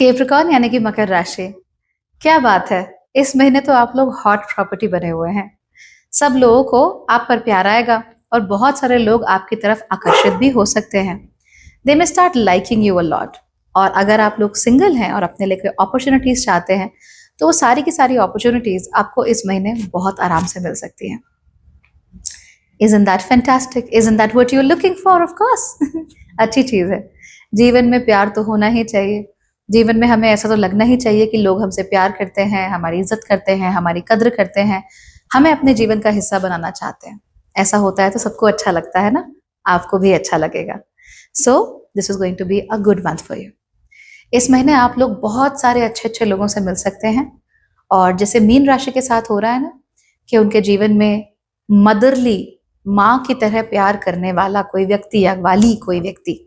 Capricorn यानी कि मकर राशि। क्या बात है, इस महीने तो आप लोग हॉट प्रॉपर्टी बने हुए हैं। सब लोगों को आप पर प्यार आएगा और बहुत सारे लोग आपकी तरफ आकर्षित भी हो सकते हैं। They may start liking you a lot. और अगर आप लोग सिंगल हैं और अपने लिए अपॉर्चुनिटीज चाहते हैं तो वो सारी की सारी अपॉर्चुनिटीज आपको इस महीने बहुत आराम से मिल सकती हैं। Isn't that fantastic? Isn't that what you're looking for? Of course. अच्छी चीज है। जीवन में प्यार तो होना ही चाहिए। जीवन में हमें ऐसा तो लगना ही चाहिए कि लोग हमसे प्यार करते हैं, हमारी इज्जत करते हैं, हमारी कद्र करते हैं, हमें अपने जीवन का हिस्सा बनाना चाहते हैं। ऐसा होता है तो सबको अच्छा लगता है ना, आपको भी अच्छा लगेगा। So this is going to be a good month for you. इस महीने आप लोग बहुत सारे अच्छे अच्छे लोगों से मिल सकते हैं। और जैसे मीन राशि के साथ हो रहा है ना, कि उनके जीवन में मदरली, माँ की तरह प्यार करने वाला कोई व्यक्ति या वाली कोई व्यक्ति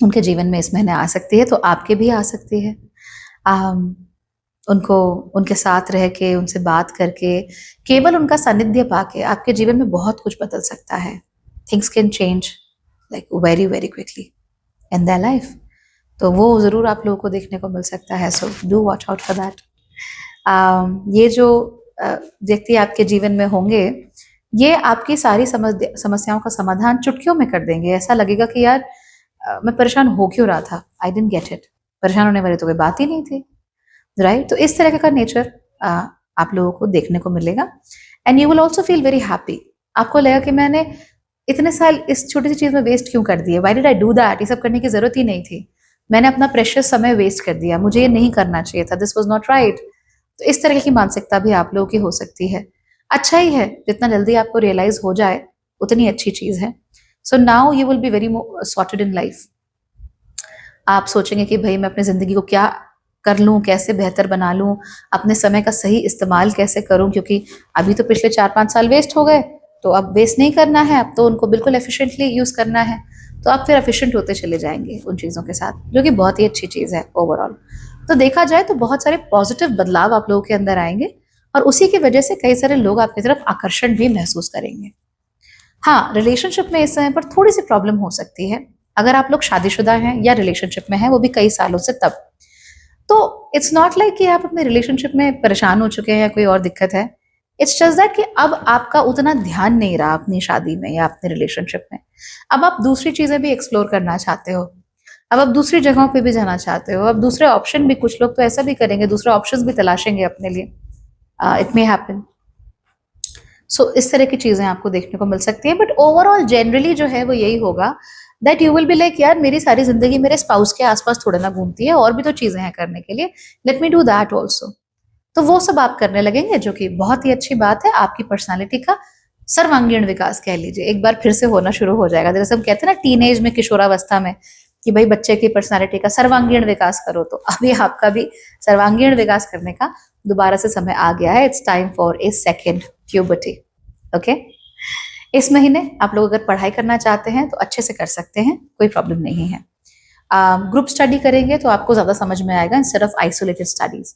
उनके जीवन में इस महीने आ सकती है, तो आपके भी आ सकती है। उनको उनके साथ रह के, उनसे बात करके, केवल उनका सानिध्य पाके आपके जीवन में बहुत कुछ बदल सकता है। Things can change like very very quickly in their life. तो वो जरूर आप लोगों को देखने को मिल सकता है। So do watch out for that. ये जो व्यक्ति आपके जीवन में होंगे, ये आपकी सारी समस्याओं का समाधान चुटकियों में कर देंगे। ऐसा लगेगा कि यार मैं परेशान हो क्यों रहा था, आई डिडंट गेट इट, परेशान होने वाली तो कोई बात ही नहीं थी, राइट। तो इस तरह का नेचर आप लोगों को देखने को मिलेगा। And you will also feel very happy. आपको लगेगा कि मैंने इतने साल इस छोटी सी चीज में वेस्ट क्यों कर दिए, why did I do that, ये सब करने की जरूरत ही नहीं थी, मैंने अपना प्रेशियस समय वेस्ट कर दिया, मुझे ये नहीं करना चाहिए था, दिस वॉज नॉट राइट। तो इस तरह की मानसिकता भी आप लोगों की हो सकती है। अच्छा ही है, जितना जल्दी आपको रियलाइज हो जाए उतनी अच्छी चीज है। So now you will be very sorted in life. आप सोचेंगे कि भाई मैं अपनी जिंदगी को क्या कर लूं, कैसे बेहतर बना लूं, अपने समय का सही इस्तेमाल कैसे करूं, क्योंकि अभी तो पिछले 4-5 साल वेस्ट हो गए, तो अब वेस्ट नहीं करना है, अब तो उनको बिल्कुल एफिशिएंटली यूज करना है। तो आप फिर एफिशिएंट होते चले जाएंगे उन चीज़ों के साथ, जो कि बहुत ही अच्छी चीज़ है ओवरऑल। तो देखा जाए तो बहुत सारे पॉजिटिव बदलाव आप लोगों के अंदर आएंगे और उसी की वजह से कई सारे लोग आपकी तरफ आकर्षण भी महसूस करेंगे। हाँ, रिलेशनशिप में इस समय पर थोड़ी सी प्रॉब्लम हो सकती है। अगर आप लोग शादीशुदा हैं या रिलेशनशिप में हैं, वो भी कई सालों से, तब तो इट्स नॉट लाइक कि आप अपने रिलेशनशिप में परेशान हो चुके हैं या कोई और दिक्कत है। इट्स जस्ट दैट कि अब आपका उतना ध्यान नहीं रहा अपनी शादी में या अपने रिलेशनशिप में। अब आप दूसरी चीजें भी एक्सप्लोर करना चाहते हो, अब आप दूसरी जगहों पे भी जाना चाहते हो, अब दूसरे ऑप्शन भी, कुछ लोग तो ऐसा भी करेंगे, दूसरे ऑप्शंस भी तलाशेंगे अपने लिए। It may happen. सो इस तरह की चीजें आपको देखने को मिल सकती है। बट ओवरऑल जनरली जो है वो यही होगा that you will be like, यार मेरी सारी जिंदगी मेरे स्पाउस के आसपास थोड़ा ना घूमती है, और भी तो चीजें हैं करने के लिए, let me do that also. तो वो सब आप करने लगेंगे, जो कि बहुत ही अच्छी बात है। आपकी पर्सनालिटी का सर्वांगीण विकास कह लीजिए एक बार फिर से होना शुरू हो जाएगा। जैसे हम कहते हैं ना टीनेज में, किशोरावस्था में, कि भाई बच्चे की पर्सनालिटी का सर्वांगीण विकास करो, तो अभी आपका भी सर्वांगीण विकास करने का दोबारा से समय आ गया है। It's time for a second puberty. Okay, इस महीने आप लोग अगर पढ़ाई करना चाहते हैं तो अच्छे से कर सकते हैं, कोई प्रॉब्लम नहीं है। ग्रुप स्टडी करेंगे तो आपको ज्यादा समझ में आएगा इंस्टेड ऑफ आइसोलेटेड स्टडीज।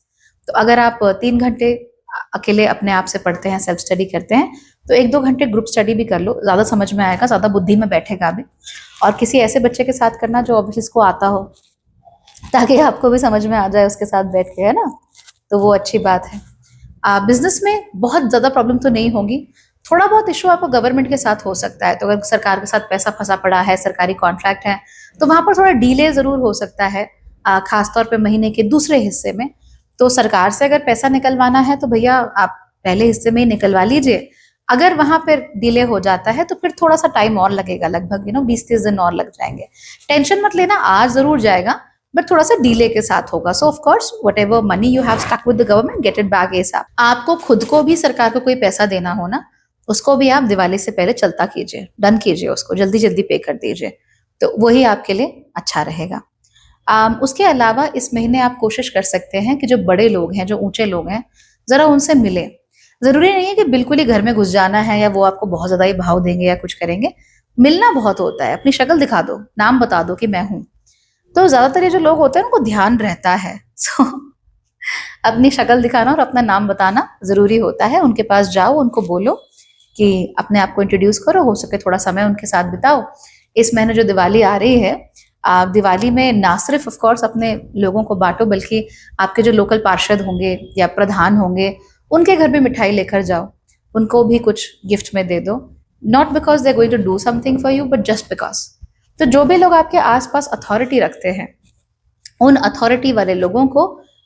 तो अगर आप 3 घंटे अकेले अपने आप से पढ़ते हैं, सेल्फ स्टडी करते हैं, तो 1-2 घंटे ग्रुप स्टडी भी कर लो, ज्यादा समझ में आएगा, ज्यादा बुद्धि में बैठेगा भी। और किसी ऐसे बच्चे के साथ करना जो अब जिसको आता हो, ताकि आपको भी समझ में आ जाए उसके साथ बैठ के, है ना, तो वो अच्छी बात है। बिजनेस में बहुत ज्यादा प्रॉब्लम तो नहीं होगी। थोड़ा बहुत इशू आपको गवर्नमेंट के साथ हो सकता है, तो अगर सरकार के साथ पैसा फंसा पड़ा है, सरकारी कॉन्ट्रैक्ट है, तो वहां पर थोड़ा डिले जरूर हो सकता है, खासतौर पे महीने के दूसरे हिस्से में। तो सरकार से अगर पैसा निकलवाना है तो भैया आप पहले हिस्से में ही निकलवा लीजिए। अगर वहां पर डिले हो जाता है तो फिर थोड़ा सा टाइम और लगेगा, लगभग 20-30 दिन और लग जाएंगे। टेंशन मत लेना, आज जरूर जाएगा, बट थोड़ा सा डिले के साथ होगा। So of course whatever money you have stuck with the government, get it back ASAP. आपको खुद को भी सरकार को कोई पैसा देना हो ना, उसको भी आप दिवाली से पहले चलता कीजिए, डन कीजिए, उसको जल्दी जल्दी पे कर दीजिए, तो वही आपके लिए अच्छा रहेगा। उसके अलावा इस महीने आप कोशिश कर सकते हैं कि जो बड़े लोग हैं, जो ऊंचे लोग हैं, जरा उनसे मिले। जरूरी नहीं है कि बिल्कुल ही घर में घुस जाना है या वो आपको बहुत ज्यादा ही भाव देंगे या कुछ करेंगे। मिलना बहुत होता है, अपनी शक्ल दिखा दो, नाम बता दो कि मैं हूं। तो ज्यादातर ये जो लोग होते हैं उनको ध्यान रहता है। सो अपनी शक्ल दिखाना और अपना नाम बताना जरूरी होता है। उनके पास जाओ, उनको बोलो कि अपने आप को इंट्रोड्यूस करो, हो सके थोड़ा समय उनके साथ बिताओ। इस महीने जो दिवाली आ रही है, आप दिवाली में ना सिर्फ ऑफ कोर्स अपने लोगों को बांटो, बल्कि आपके जो लोकल पार्षद होंगे या प्रधान होंगे उनके घर भी मिठाई लेकर जाओ, उनको भी कुछ गिफ्ट में दे दो, not because they going to do something for you but just because. तो जो भी लोग आपके आसपास अथॉरिटी रखते हैं उन अथॉरिटी वाले लोगों को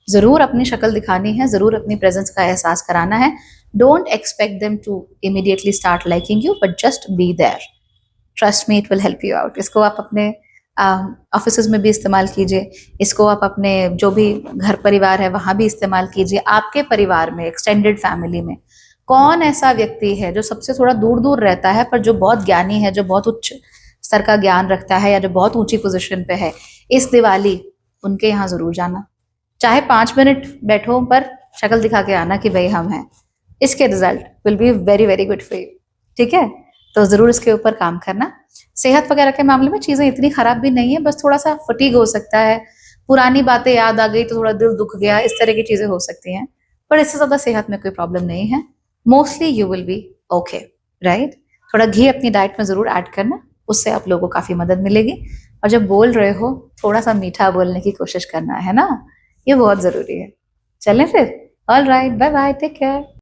जरूर अपनी शक्ल दिखानी है, जरूर अपनी प्रेजेंस का एहसास कराना है। Don't expect them to immediately start liking you but just be there, trust me it will help you out. इसको आप अपने ऑफिस में भी इस्तेमाल कीजिए, इसको आप अपने जो भी घर परिवार है वहां भी इस्तेमाल कीजिए। आपके परिवार में, एक्सटेंडेड फैमिली में कौन ऐसा व्यक्ति है जो सबसे थोड़ा दूर दूर रहता है पर जो बहुत ज्ञानी है, जो बहुत उच्च स्तर का ज्ञान रखता है या जो बहुत ऊंची पोजीशन पे है, इस दिवाली उनके यहाँ जरूर जाना। चाहे 5 मिनट बैठो पर शक्ल दिखा के आना कि भाई हम हैं। इसके result will be very very good for you. ठीक है, तो जरूर इसके ऊपर काम करना। सेहत वगैरह के मामले में चीजें इतनी खराब भी नहीं है, बस थोड़ा सा फटीग हो सकता है, पुरानी बातें याद आ गई तो थोड़ा दिल दुख गया, इस तरह की चीजें हो सकती हैं, पर इससे ज्यादा सेहत में कोई प्रॉब्लम नहीं है। Mostly you will be okay, right. थोड़ा घी अपनी डाइट में जरूर ऐड करना, उससे आप लोगों को काफी मदद मिलेगी। और जब बोल रहे हो थोड़ा सा मीठा बोलने की कोशिश करना है ना, ये बहुत जरूरी है। चलें फिर, all right, bye bye, take care.